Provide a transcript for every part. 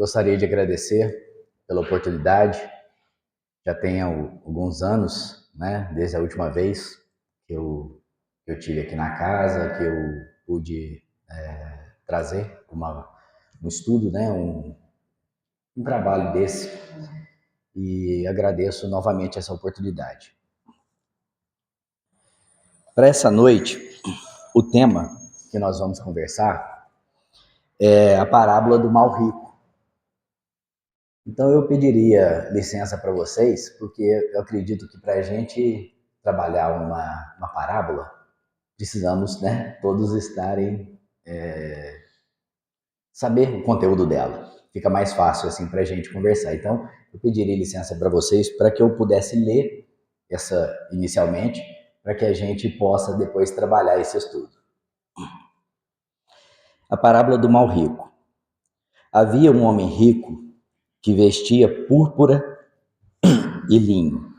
Gostaria de agradecer pela oportunidade. Já tem alguns anos, né, desde a última vez que eu tive aqui na casa, que eu pude trazer um estudo, né, um trabalho desse, e agradeço novamente essa oportunidade. Para essa noite, o tema que nós vamos conversar é a parábola do mal rico. Então eu pediria licença para vocês, porque eu acredito que para a gente trabalhar uma parábola, precisamos, né, todos estarem, saber o conteúdo dela. Fica mais fácil assim para a gente conversar. Então eu pediria licença para vocês para que eu pudesse ler essa inicialmente, para que a gente possa depois trabalhar esse estudo. A parábola do mal rico. Havia um homem rico que vestia púrpura e linho,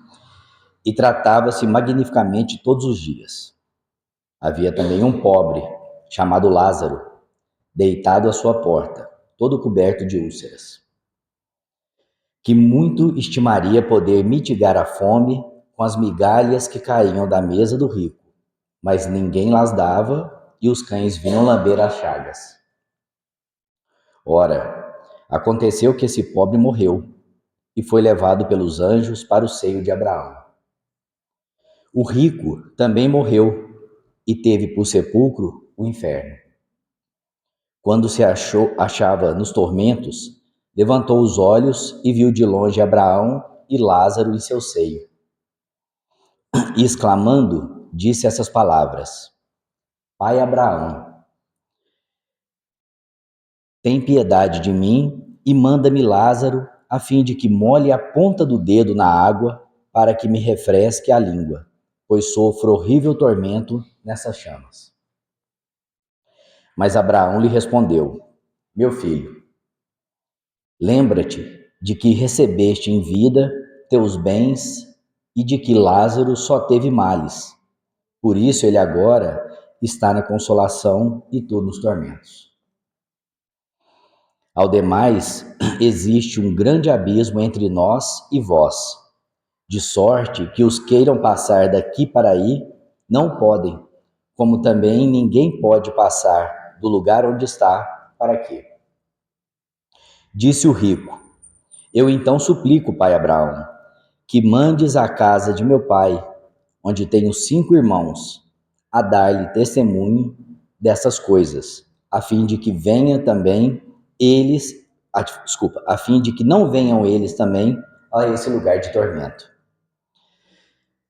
e tratava-se magnificamente todos os dias. Havia também um pobre, chamado Lázaro, deitado à sua porta, todo coberto de úlceras, que muito estimaria poder mitigar a fome com as migalhas que caíam da mesa do rico, mas ninguém las dava e os cães vinham lamber as chagas. Ora, aconteceu que esse pobre morreu e foi levado pelos anjos para o seio de Abraão. O rico também morreu e teve por sepulcro o inferno. Quando se achava nos tormentos, levantou os olhos e viu de longe Abraão e Lázaro em seu seio. E exclamando, disse essas palavras: Pai Abraão, tem piedade de mim e manda-me Lázaro, a fim de que molhe a ponta do dedo na água, para que me refresque a língua, pois sofro horrível tormento nessas chamas. Mas Abraão lhe respondeu: Meu filho, lembra-te de que recebeste em vida teus bens e de que Lázaro só teve males. Por isso ele agora está na consolação e tu nos tormentos. Ao demais, existe um grande abismo entre nós e vós, de sorte que os queiram passar daqui para aí não podem, como também ninguém pode passar do lugar onde está para aqui. Disse o rico: Eu então suplico, pai Abraão, que mandes à casa de meu pai, onde tenho 5 irmãos, a dar-lhe testemunho dessas coisas, a fim de que venha também eles, a fim de que não venham eles também a esse lugar de tormento.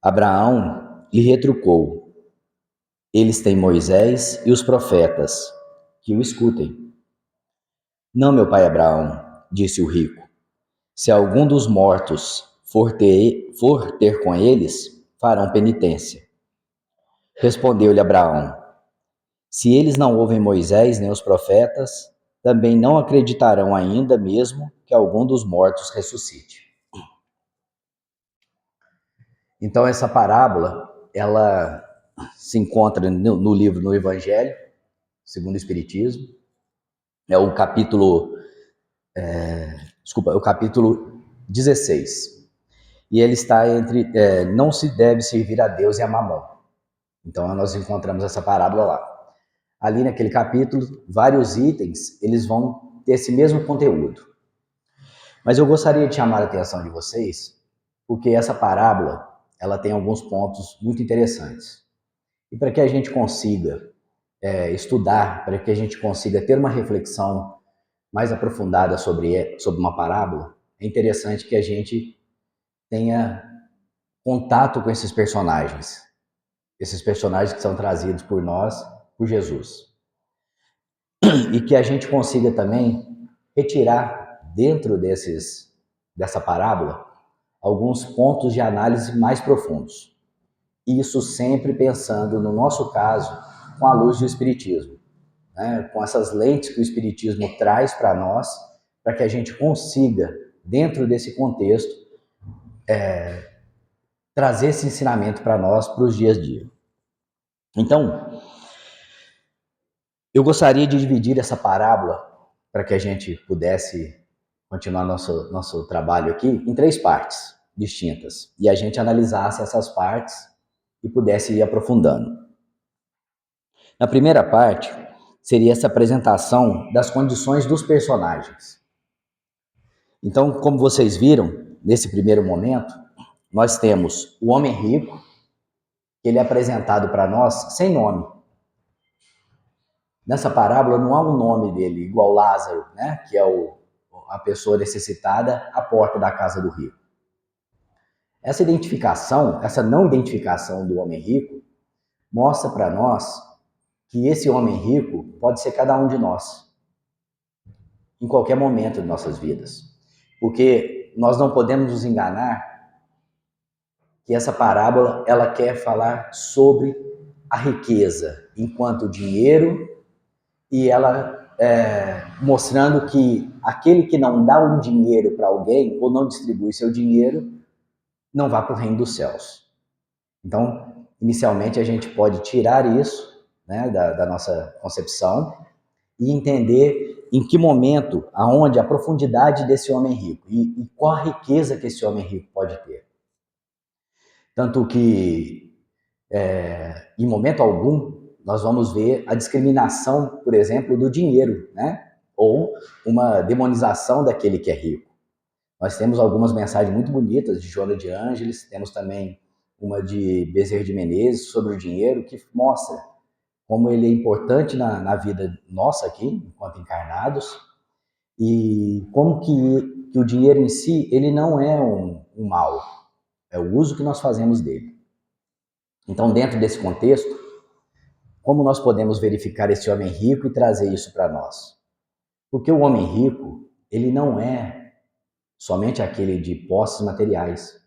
Abraão lhe retrucou: Eles têm Moisés e os profetas, que o escutem. Não, meu pai Abraão, disse o rico, se algum dos mortos for ter com eles, farão penitência. Respondeu-lhe Abraão: Se eles não ouvem Moisés nem os profetas, também não acreditarão ainda mesmo que algum dos mortos ressuscite. Então essa parábola, ela se encontra no livro, no Evangelho, segundo o Espiritismo. É o capítulo, o capítulo 16. E ele está entre, não se deve servir a Deus e a Mamon. Então nós encontramos essa parábola lá. Ali naquele capítulo, vários itens, eles vão ter esse mesmo conteúdo. Mas eu gostaria de chamar a atenção de vocês, porque essa parábola, ela tem alguns pontos muito interessantes. E para que a gente consiga estudar, para que a gente consiga ter uma reflexão mais aprofundada sobre uma parábola, é interessante que a gente tenha contato com esses personagens que são trazidos por nós, por Jesus. E que a gente consiga também retirar dentro dessa parábola alguns pontos de análise mais profundos. Isso sempre pensando, no nosso caso, com a luz do Espiritismo, né? Com essas lentes que o Espiritismo traz para nós, para que a gente consiga, dentro desse contexto, trazer esse ensinamento para nós, para os dias a dia. Então, eu gostaria de dividir essa parábola para que a gente pudesse continuar nosso trabalho aqui em 3 partes distintas, e a gente analisasse essas partes e pudesse ir aprofundando. Na primeira parte, seria essa apresentação das condições dos personagens. Então, como vocês viram, nesse primeiro momento, nós temos o homem rico, que ele é apresentado para nós sem nome. Nessa parábola não há um nome dele, igual Lázaro, né? Que é a pessoa necessitada à porta da casa do rico. Essa identificação, essa não identificação do homem rico, mostra para nós que esse homem rico pode ser cada um de nós, em qualquer momento de nossas vidas. Porque nós não podemos nos enganar que essa parábola ela quer falar sobre a riqueza enquanto dinheiro, e ela mostrando que aquele que não dá um dinheiro para alguém ou não distribui seu dinheiro não vai para o reino dos céus. Então, inicialmente a gente pode tirar isso, né, da nossa concepção e entender em que momento, aonde a profundidade desse homem rico e qual a riqueza que esse homem rico pode ter. Tanto que, em momento algum, nós vamos ver a discriminação, por exemplo, do dinheiro, né? Ou uma demonização daquele que é rico. Nós temos algumas mensagens muito bonitas de Joana de Ângeles, temos também uma de Bezerra de Menezes sobre o dinheiro, que mostra como ele é importante na vida nossa aqui, enquanto encarnados, e como que o dinheiro em si, ele não é um mal, é o uso que nós fazemos dele. Então, dentro desse contexto, como nós podemos verificar esse homem rico e trazer isso para nós? Porque o homem rico, ele não é somente aquele de posses materiais,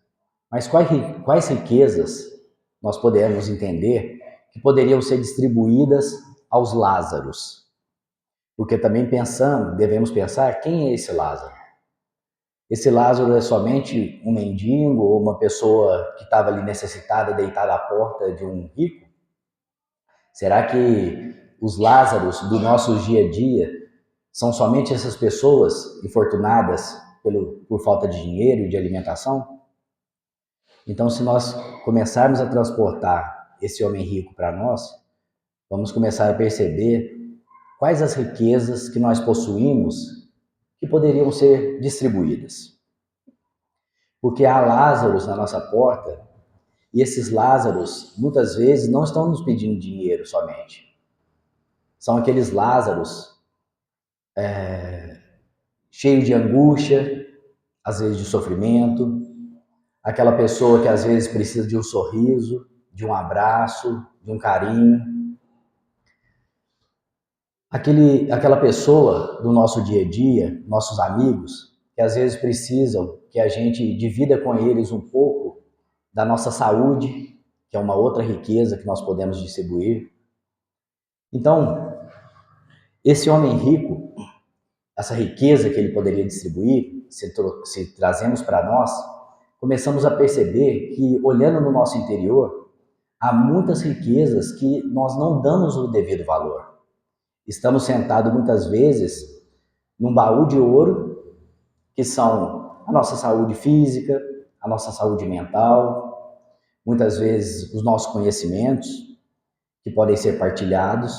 mas quais riquezas nós podemos entender que poderiam ser distribuídas aos Lázaros? Porque também devemos pensar, quem é esse Lázaro? Esse Lázaro é somente um mendigo ou uma pessoa que estava ali necessitada, deitada à porta de um rico? Será que os Lázaros do nosso dia a dia são somente essas pessoas infortunadas por falta de dinheiro e de alimentação? Então, se nós começarmos a transportar esse homem rico para nós, vamos começar a perceber quais as riquezas que nós possuímos que poderiam ser distribuídas. Porque há Lázaros na nossa porta, e esses Lázaros, muitas vezes, não estão nos pedindo dinheiro somente. São aqueles Lázaros cheios de angústia, às vezes de sofrimento, aquela pessoa que às vezes precisa de um sorriso, de um abraço, de um carinho. Aquela pessoa do nosso dia a dia, nossos amigos, que às vezes precisam que a gente divida com eles um pouco da nossa saúde, que é uma outra riqueza que nós podemos distribuir. Então, esse homem rico, essa riqueza que ele poderia distribuir, se trazemos para nós, começamos a perceber que, olhando no nosso interior, há muitas riquezas que nós não damos o devido valor. Estamos sentados muitas vezes num baú de ouro, que são a nossa saúde física, a nossa saúde mental, muitas vezes os nossos conhecimentos, que podem ser partilhados.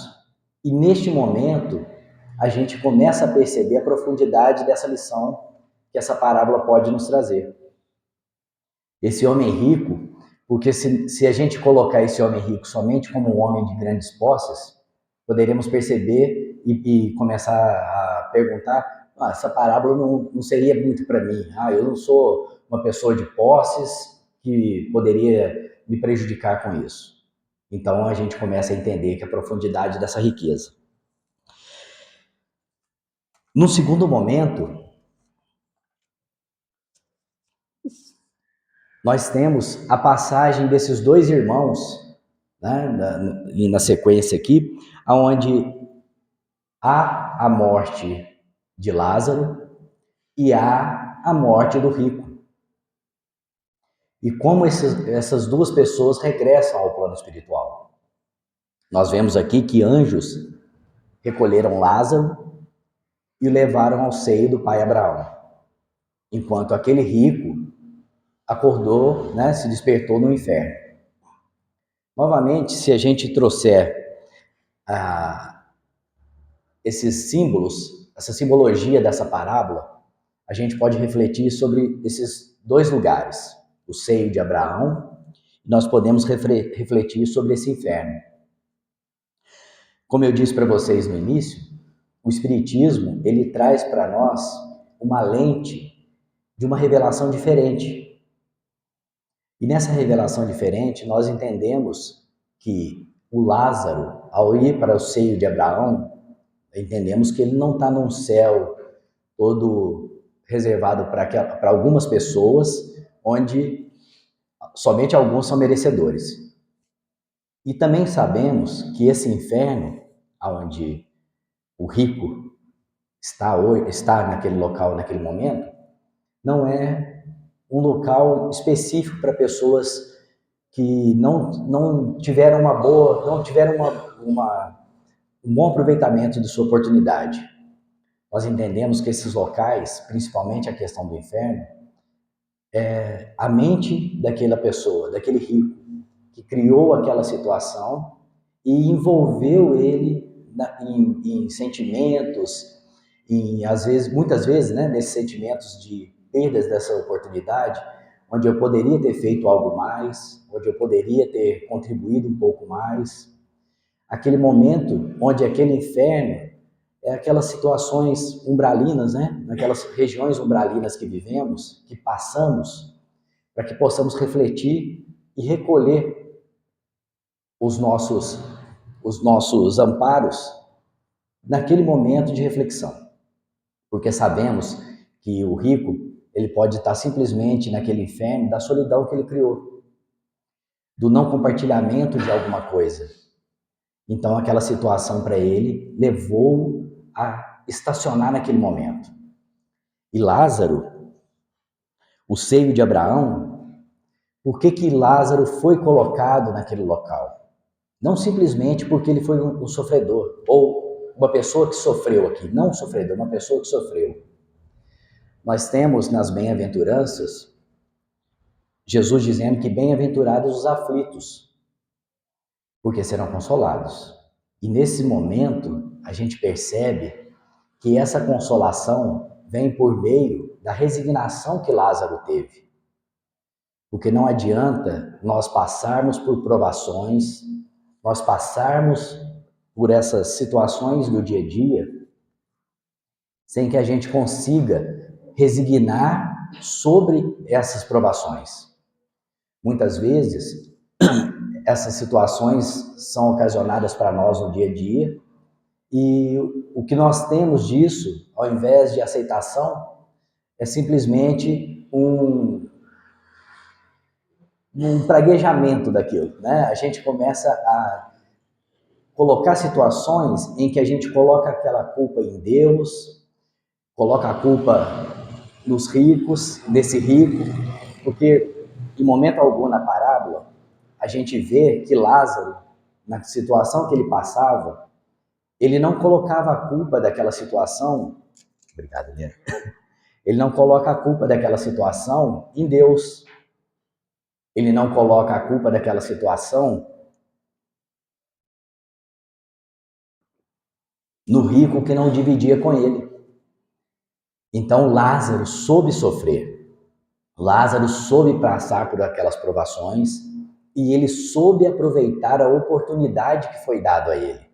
E neste momento, a gente começa a perceber a profundidade dessa lição que essa parábola pode nos trazer. Esse homem rico, porque se a gente colocar esse homem rico somente como um homem de grandes posses, poderíamos perceber e começar a perguntar, essa parábola não seria muito para mim, eu não sou uma pessoa de posses que poderia me prejudicar com isso. Então a gente começa a entender que a profundidade dessa riqueza. No segundo momento, nós temos a passagem desses dois irmãos, né, na sequência aqui, onde há a morte de Lázaro e há a morte do rico. E como essas duas pessoas regressam ao plano espiritual. Nós vemos aqui que anjos recolheram Lázaro e o levaram ao seio do pai Abraão. enquanto aquele rico acordou, né, se despertou no inferno. Novamente, se a gente trouxer esses símbolos, essa simbologia dessa parábola, a gente pode refletir sobre esses dois lugares, o seio de Abraão, e nós podemos refletir sobre esse inferno. Como eu disse para vocês no início, o Espiritismo, ele traz para nós uma lente de uma revelação diferente. E nessa revelação diferente, nós entendemos que o Lázaro, ao ir para o seio de Abraão, entendemos que ele não está num céu todo reservado para algumas pessoas, onde somente alguns são merecedores. E também sabemos que esse inferno, onde o rico está naquele local, naquele momento, não é um local específico para pessoas que não tiveram um bom aproveitamento de sua oportunidade. Nós entendemos que esses locais, principalmente a questão do inferno, é a mente daquela pessoa, daquele rico, que criou aquela situação e envolveu ele em sentimentos, muitas vezes, né, nesses sentimentos de perdas dessa oportunidade, onde eu poderia ter feito algo mais, onde eu poderia ter contribuído um pouco mais. Aquele momento onde aquele inferno é aquelas situações umbralinas, né? Naquelas regiões umbralinas que vivemos, que passamos, para que possamos refletir e recolher os nossos amparos naquele momento de reflexão. Porque sabemos que o rico, ele pode estar simplesmente naquele inferno da solidão que ele criou, do não compartilhamento de alguma coisa. Então, aquela situação para ele levou a estacionar naquele momento. E Lázaro, o seio de Abraão, por que Lázaro foi colocado naquele local? Não simplesmente porque ele foi um sofredor, ou uma pessoa que sofreu aqui. Não um sofredor, uma pessoa que sofreu. Nós temos nas bem-aventuranças, Jesus dizendo que bem-aventurados os aflitos, porque serão consolados. E nesse momento, a gente percebe que essa consolação vem por meio da resignação que Lázaro teve. Porque não adianta nós passarmos por provações, nós passarmos por essas situações do dia a dia, sem que a gente consiga resignar sobre essas provações. Muitas vezes, essas situações são ocasionadas para nós no dia a dia, e o que nós temos disso, ao invés de aceitação, é simplesmente um praguejamento daquilo, né? A gente começa a colocar situações em que a gente coloca aquela culpa em Deus, coloca a culpa nos ricos, nesse rico, porque em momento algum na parábola, a gente vê que Lázaro, na situação que ele passava, ele não colocava a culpa daquela situação, obrigado, Helena. Ele não coloca a culpa daquela situação em Deus. Ele não coloca a culpa daquela situação no rico que não dividia com ele. Então Lázaro soube sofrer. Lázaro soube passar por aquelas provações e ele soube aproveitar a oportunidade que foi dada a ele.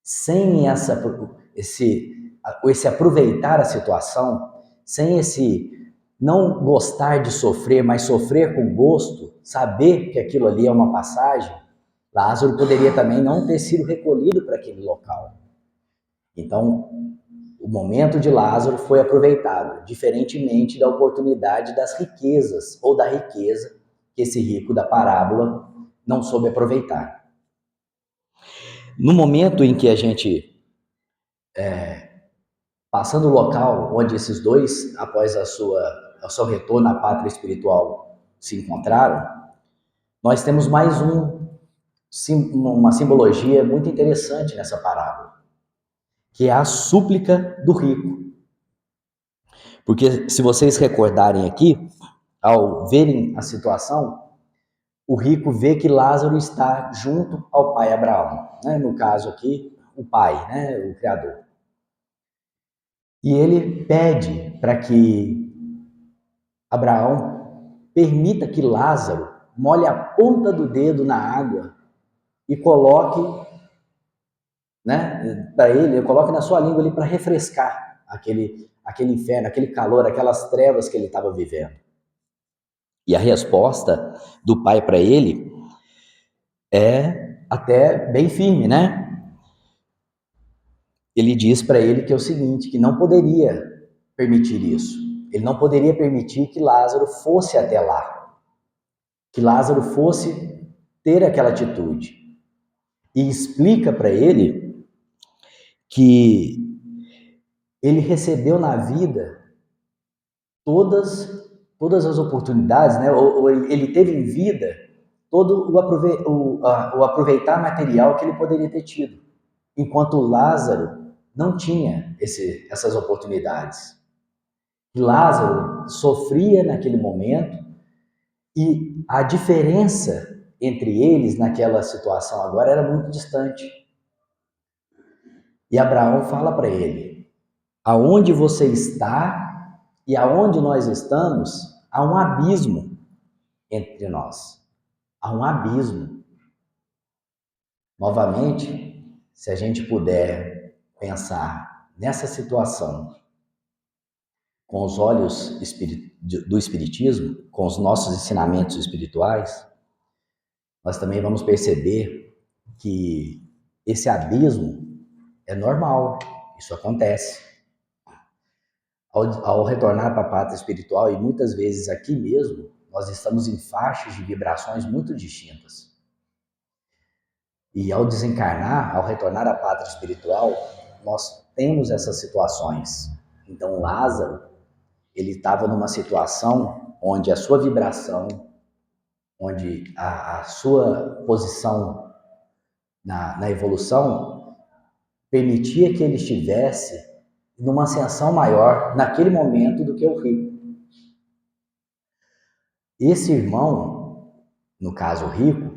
Sem esse aproveitar a situação, sem esse não gostar de sofrer, mas sofrer com gosto, saber que aquilo ali é uma passagem, Lázaro poderia também não ter sido recolhido para aquele local. Então, o momento de Lázaro foi aproveitado, diferentemente da oportunidade das riquezas, ou da riqueza que esse rico da parábola não soube aproveitar. No momento em que a gente, passando o local onde esses dois, após o seu retorno à pátria espiritual, se encontraram, nós temos mais uma simbologia muito interessante nessa parábola, que é a súplica do rico. Porque se vocês recordarem aqui, ao verem a situação, o rico vê que Lázaro está junto ao pai Abraão, né? No caso aqui, o pai, né? O Criador. E ele pede para que Abraão permita que Lázaro molhe a ponta do dedo na água e coloque, né, para ele, coloque na sua língua ali para refrescar aquele inferno, aquele calor, aquelas trevas que ele estava vivendo. E a resposta do pai para ele é até bem firme, né? Ele diz para ele que é o seguinte, que não poderia permitir isso. Ele não poderia permitir que Lázaro fosse até lá, que Lázaro fosse ter aquela atitude. E explica para ele que ele recebeu na vida todas as oportunidades, né? Ou ele teve em vida todo o aproveitar material que ele poderia ter tido, enquanto Lázaro não tinha essas oportunidades. Lázaro sofria naquele momento e a diferença entre eles naquela situação agora era muito distante. E Abraão fala para ele: aonde você está e aonde nós estamos, há um abismo entre nós. Há um abismo. Novamente, se a gente puder pensar nessa situação com os olhos do Espiritismo, com os nossos ensinamentos espirituais, nós também vamos perceber que esse abismo é normal, isso acontece. Ao retornar para a pátria espiritual, e muitas vezes aqui mesmo, nós estamos em faixas de vibrações muito distintas. E ao desencarnar, ao retornar à pátria espiritual, nós temos essas situações. Então Lázaro, ele estava numa situação onde a sua vibração, onde a sua posição na evolução permitia que ele estivesse numa ascensão maior naquele momento do que o rico. Esse irmão, no caso rico,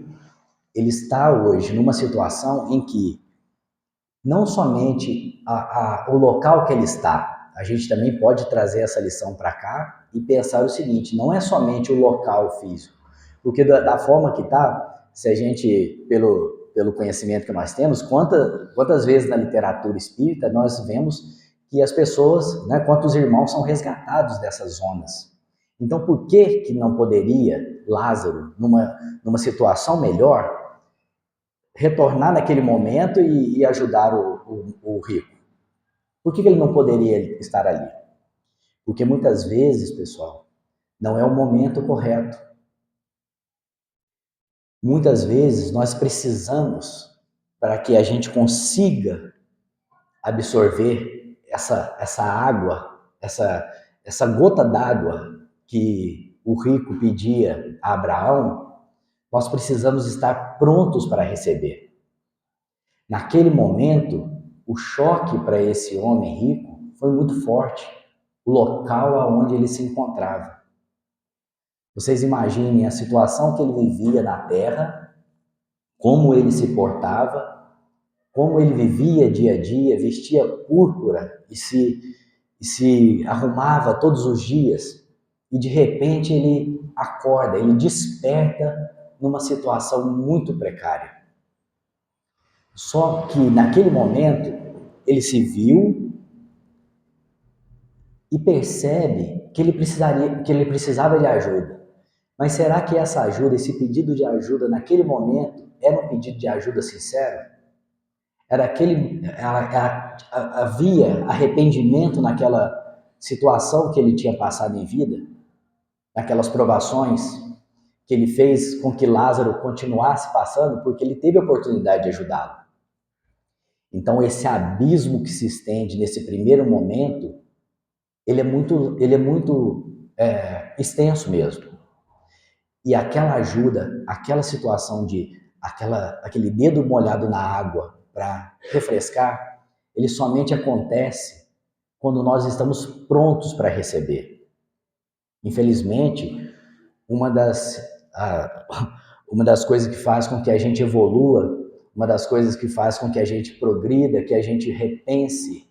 ele está hoje numa situação em que não somente o local que ele está, a gente também pode trazer essa lição para cá e pensar o seguinte, não é somente o local físico, porque da forma que está, se a gente, pelo conhecimento que nós temos, quantas vezes na literatura espírita nós vemos que as pessoas, né, quantos irmãos são resgatados dessas zonas. Então, por que não poderia Lázaro, numa situação melhor, retornar naquele momento e ajudar o rico? Por que ele não poderia estar ali? Porque muitas vezes, pessoal, não é o momento correto. Muitas vezes nós precisamos, para que a gente consiga absorver essa água, essa gota d'água que o rico pedia a Abraão, nós precisamos estar prontos para receber. Naquele momento, o choque para esse homem rico foi muito forte, o local aonde ele se encontrava. Vocês imaginem a situação que ele vivia na terra, como ele se portava, como ele vivia dia a dia, vestia púrpura e se arrumava todos os dias, e de repente ele acorda, ele desperta numa situação muito precária. Só que naquele momento ele se viu e percebe que ele precisava de ajuda. Mas será que essa ajuda, esse pedido de ajuda naquele momento era um pedido de ajuda sincero? Havia arrependimento naquela situação que ele tinha passado em vida, naquelas provações que ele fez com que Lázaro continuasse passando, porque ele teve a oportunidade de ajudá-lo. Então esse abismo que se estende nesse primeiro momento, ele é muito extenso mesmo. E aquela ajuda, aquela situação aquele dedo molhado na água para refrescar, ele somente acontece quando nós estamos prontos para receber. Infelizmente, uma das coisas que faz com que a gente evolua, uma das coisas que faz com que a gente progrida, que a gente repense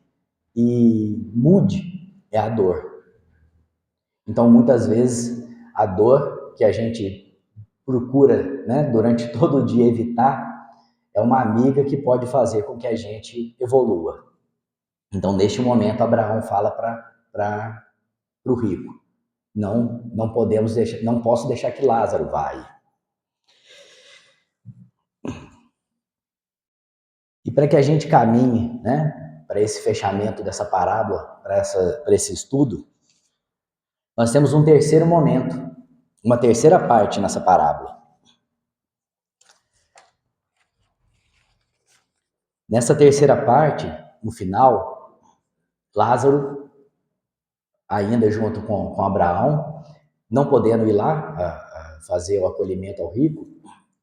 e mude, é a dor. Então, muitas vezes, a dor que a gente procura, né, durante todo o dia evitar, é uma amiga que pode fazer com que a gente evolua. Então, neste momento, Abraão fala para o rico: não podemos deixar, não posso deixar que Lázaro vá aí. E para que a gente caminhe, né, para esse fechamento dessa parábola, para esse estudo, nós temos um terceiro momento, uma terceira parte nessa parábola. Nessa terceira parte, no final, Lázaro, ainda junto com Abraão, não podendo ir lá a fazer o acolhimento ao rico,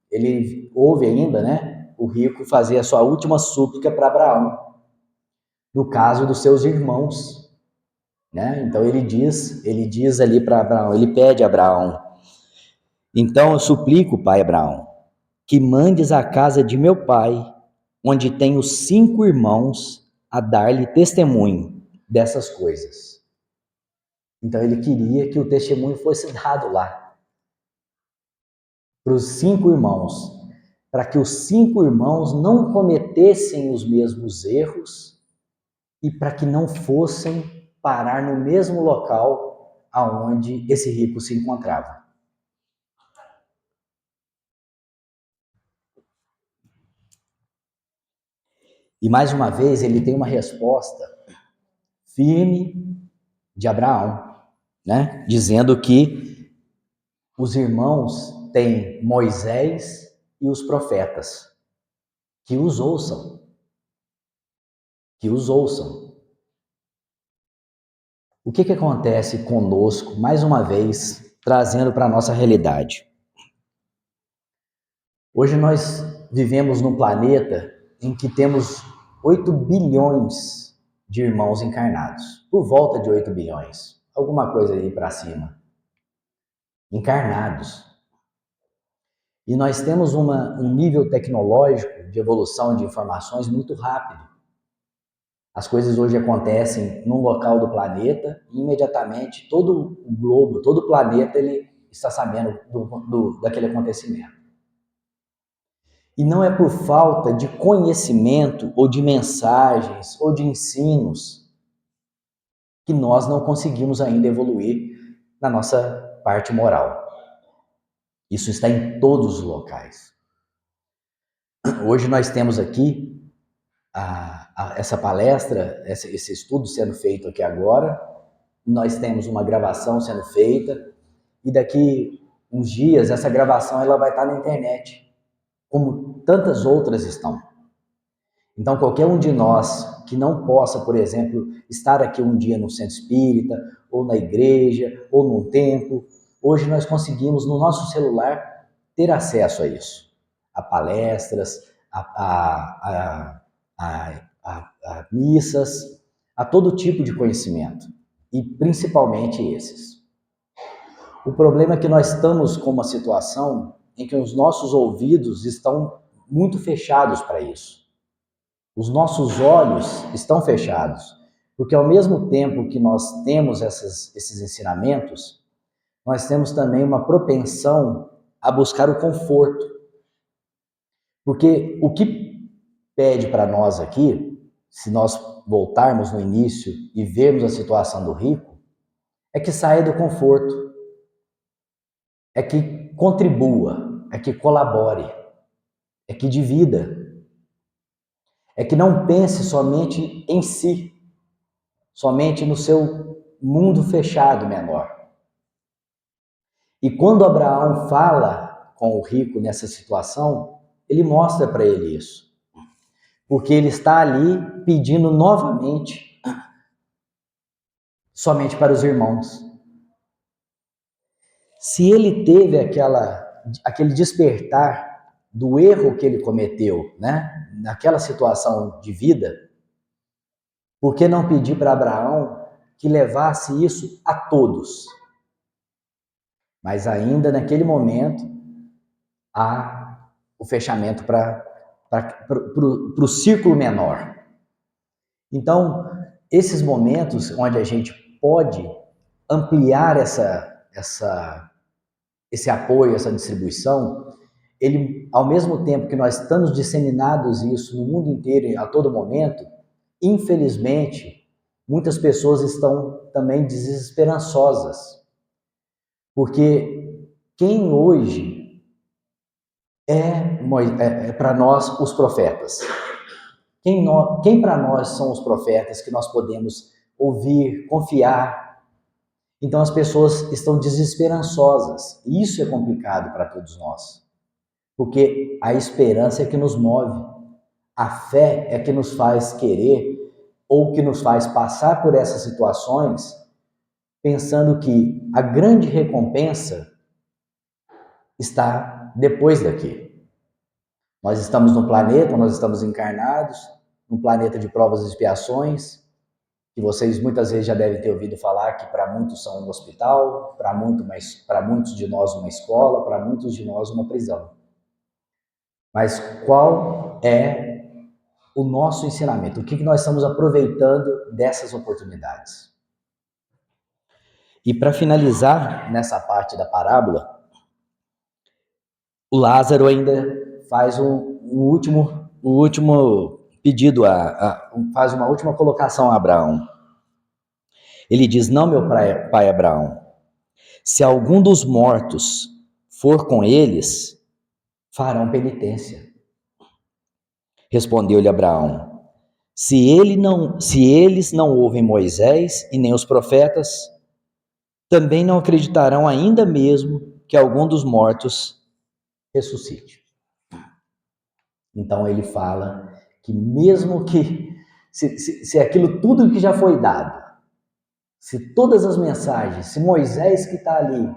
ele ouve ainda, né, o rico fazer a sua última súplica para Abraão, no caso dos seus irmãos, né? Então ele diz ali para Abraão, ele pede a Abraão: então eu suplico, pai Abraão, que mandes à casa de meu pai, onde tenho 5 irmãos, a dar-lhe testemunho dessas coisas. Então ele queria que o testemunho fosse dado lá para os 5 irmãos, para que os 5 irmãos não cometessem os mesmos erros e para que não fossem parar no mesmo local aonde esse rico se encontrava. E mais uma vez ele tem uma resposta firme de Abraão, né? Dizendo que os irmãos têm Moisés e os profetas, que os ouçam. Que os ouçam. O que acontece conosco, mais uma vez, trazendo para a nossa realidade? Hoje nós vivemos num planeta em que temos 8 bilhões de irmãos encarnados, por volta de 8 bilhões, alguma coisa aí para cima, encarnados. E nós temos um nível tecnológico de evolução de informações muito rápido. As coisas hoje acontecem num local do planeta e imediatamente todo o globo, todo o planeta, ele está sabendo daquele acontecimento. E não é por falta de conhecimento ou de mensagens ou de ensinos que nós não conseguimos ainda evoluir na nossa parte moral. Isso está em todos os locais. Hoje nós temos aqui essa palestra, esse estudo sendo feito aqui agora, nós temos uma gravação sendo feita e daqui uns dias essa gravação ela vai estar na internet, como tantas outras estão. Então qualquer um de nós que não possa, por exemplo, estar aqui um dia no centro espírita, ou na igreja, ou num templo, hoje nós conseguimos no nosso celular ter acesso a isso, a palestras, a missas, a todo tipo de conhecimento, e principalmente esses. O problema é que nós estamos com uma situação em que os nossos ouvidos estão muito fechados para isso. Os nossos olhos estão fechados, porque ao mesmo tempo que nós temos esses ensinamentos, nós temos também uma propensão a buscar o conforto. Porque o que pede para nós aqui, se nós voltarmos no início e vermos a situação do rico, é que saia do conforto, é que contribua, é que colabore, é que divida, é que não pense somente em si, somente no seu mundo fechado menor. E quando Abraão fala com o rico nessa situação, ele mostra para ele isso. Porque ele está ali pedindo novamente somente para os irmãos. Se ele teve aquele despertar do erro que ele cometeu, né, naquela situação de vida, Por que não pedir para Abraão que levasse isso a todos? Mas ainda naquele momento, há o fechamento para o círculo menor. Então, esses momentos onde a gente pode ampliar esse apoio, essa distribuição, ele, ao mesmo tempo que nós estamos disseminados isso no mundo inteiro a todo momento, infelizmente, muitas pessoas estão também desesperançosas, porque quem hoje é para nós os profetas? Quem para nós são os profetas que nós podemos ouvir, confiar? Então as pessoas estão desesperançosas. E isso é complicado para todos nós. Porque a esperança é que nos move. A fé é que nos faz querer ou que nos faz passar por essas situações pensando que a grande recompensa está depois daqui. Nós estamos no planeta, nós estamos encarnados, num planeta de provas e expiações, que vocês muitas vezes já devem ter ouvido falar que para muitos são um hospital, para muitos de nós uma escola, para muitos de nós uma prisão. Mas qual é o nosso ensinamento? O que nós estamos aproveitando dessas oportunidades? E para finalizar nessa parte da parábola, o Lázaro ainda faz um último pedido, faz uma última colocação a Abraão. Ele diz: não, meu pai Abraão, se algum dos mortos for com eles, farão penitência. Respondeu-lhe Abraão: se eles não ouvem Moisés e nem os profetas, também não acreditarão ainda mesmo que algum dos mortos ressuscite. Então ele fala que mesmo que, se aquilo tudo que já foi dado, se todas as mensagens, se Moisés que está ali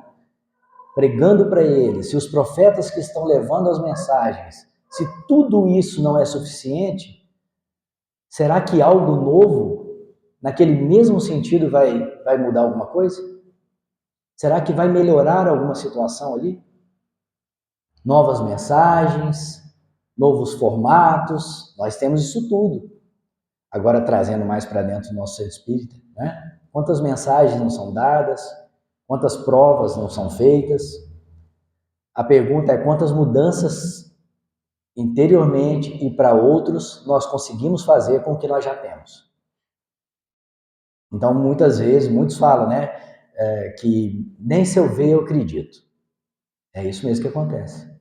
pregando para eles, se os profetas que estão levando as mensagens, se tudo isso não é suficiente, será que algo novo, naquele mesmo sentido, vai mudar alguma coisa? Será que vai melhorar alguma situação ali? Novas mensagens, novos formatos, nós temos isso tudo. Agora, trazendo mais para dentro do nosso ser espírita, né? Quantas mensagens não são dadas, quantas provas não são feitas. A pergunta é quantas mudanças interiormente e para outros nós conseguimos fazer com o que nós já temos. Então, muitas vezes, muitos falam, né, que nem se eu ver eu acredito. É isso mesmo que acontece.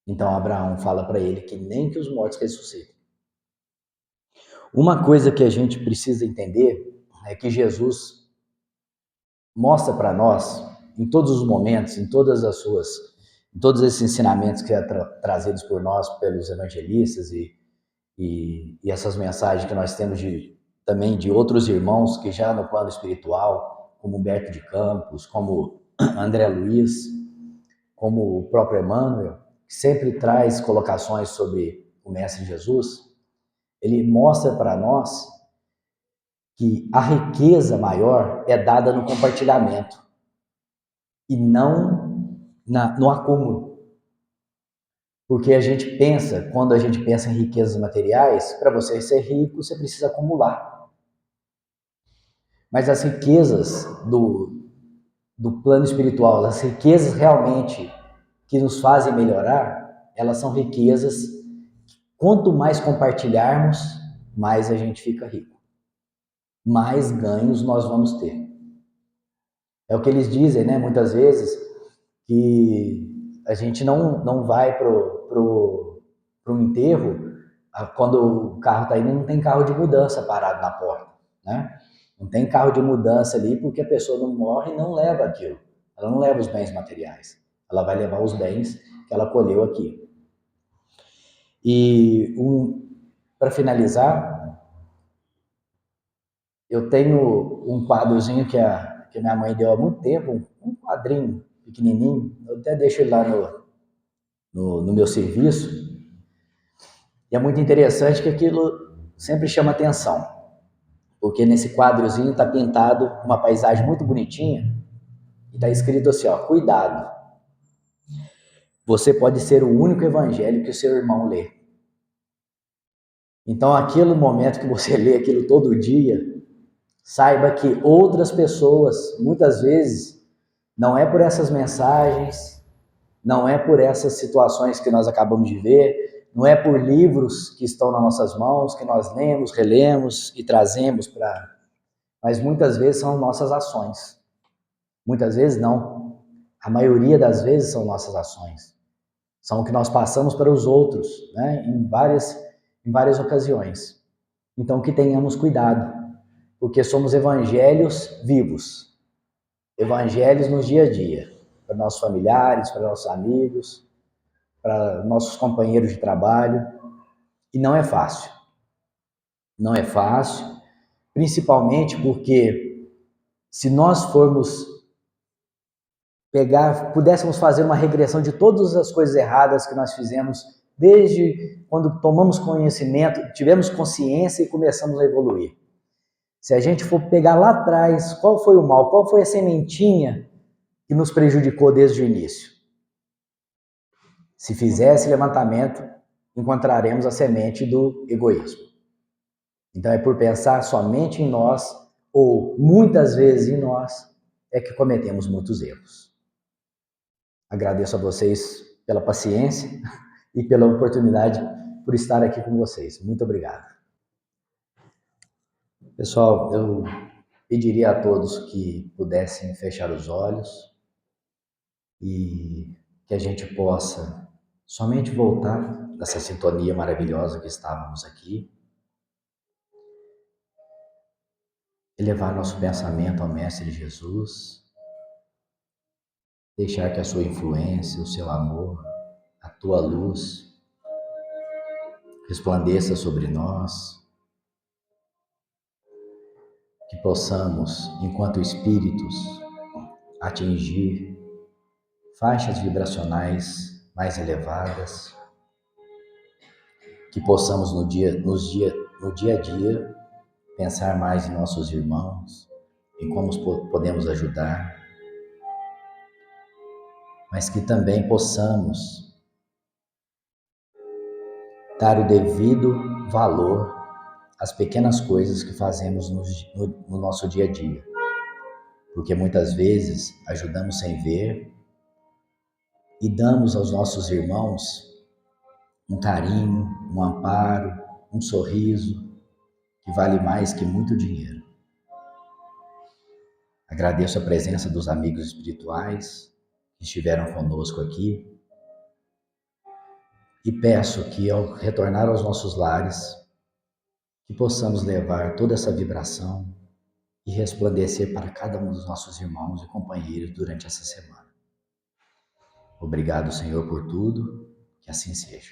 Então, Abraão fala para ele que nem que os mortos ressuscitem. Uma coisa que a gente precisa entender é que Jesus mostra para nós, em todos os momentos, em todos esses ensinamentos que são trazidos por nós, pelos evangelistas e essas mensagens que nós temos também de outros irmãos que já no plano espiritual, como Humberto de Campos, como André Luiz, como o próprio Emmanuel, que sempre traz colocações sobre o Mestre Jesus, ele mostra para nós que a riqueza maior é dada no compartilhamento e não no acúmulo. Porque a gente pensa, quando a gente pensa em riquezas materiais, para você ser rico, você precisa acumular. Mas as riquezas do plano espiritual, as riquezas realmente que nos fazem melhorar, elas são riquezas que, quanto mais compartilharmos, mais a gente fica rico. Mais ganhos nós vamos ter. É o que eles dizem, né? Muitas vezes, que a gente não vai pro enterro quando o carro está indo, não tem carro de mudança parado na porta, né? Não tem carro de mudança ali porque a pessoa não morre e não leva aquilo. Ela não leva os bens materiais. Ela vai levar os bens que ela colheu aqui. E para finalizar, eu tenho um quadrozinho que minha mãe deu há muito tempo, um quadrinho pequenininho, eu até deixo ele lá no meu serviço, e é muito interessante que aquilo sempre chama atenção. Porque nesse quadrozinho está pintado uma paisagem muito bonitinha e está escrito assim, ó, cuidado, você pode ser o único evangelho que o seu irmão lê. Então, aquele momento que você lê aquilo todo dia, saiba que outras pessoas, muitas vezes, não é por essas mensagens, não é por essas situações que nós acabamos de ver, não é por livros que estão nas nossas mãos, que nós lemos, relemos e trazemos para... Mas muitas vezes são nossas ações. Muitas vezes não. A maioria das vezes são nossas ações. São o que nós passamos para os outros, né? Em várias ocasiões. Então, que tenhamos cuidado, porque somos evangelhos vivos. Evangelhos no dia a dia, para nossos familiares, para nossos amigos, para nossos companheiros de trabalho. E não é fácil. Não é fácil, principalmente porque se nós formos pudéssemos fazer uma regressão de todas as coisas erradas que nós fizemos desde quando tomamos conhecimento, tivemos consciência e começamos a evoluir. Se a gente for pegar lá atrás, qual foi o mal, qual foi a sementinha que nos prejudicou desde o início? Se fizer esse levantamento, encontraremos a semente do egoísmo. Então é por pensar somente em nós, ou muitas vezes em nós, é que cometemos muitos erros. Agradeço a vocês pela paciência e pela oportunidade por estar aqui com vocês. Muito obrigado. Pessoal, eu pediria a todos que pudessem fechar os olhos e que a gente possa somente voltar dessa sintonia maravilhosa que estávamos aqui, elevar nosso pensamento ao Mestre Jesus, deixar que a sua influência, o seu amor, a tua luz resplandeça sobre nós, que possamos, enquanto espíritos, atingir faixas vibracionais mais elevadas, que possamos no dia a dia pensar mais em nossos irmãos, em como podemos ajudar, mas que também possamos dar o devido valor às pequenas coisas que fazemos no nosso dia a dia. Porque muitas vezes ajudamos sem ver e damos aos nossos irmãos um carinho, um amparo, um sorriso, que vale mais que muito dinheiro. Agradeço a presença dos amigos espirituais que estiveram conosco aqui e peço que, ao retornar aos nossos lares, que possamos levar toda essa vibração e resplandecer para cada um dos nossos irmãos e companheiros durante essa semana. Obrigado, Senhor, por tudo, que assim seja.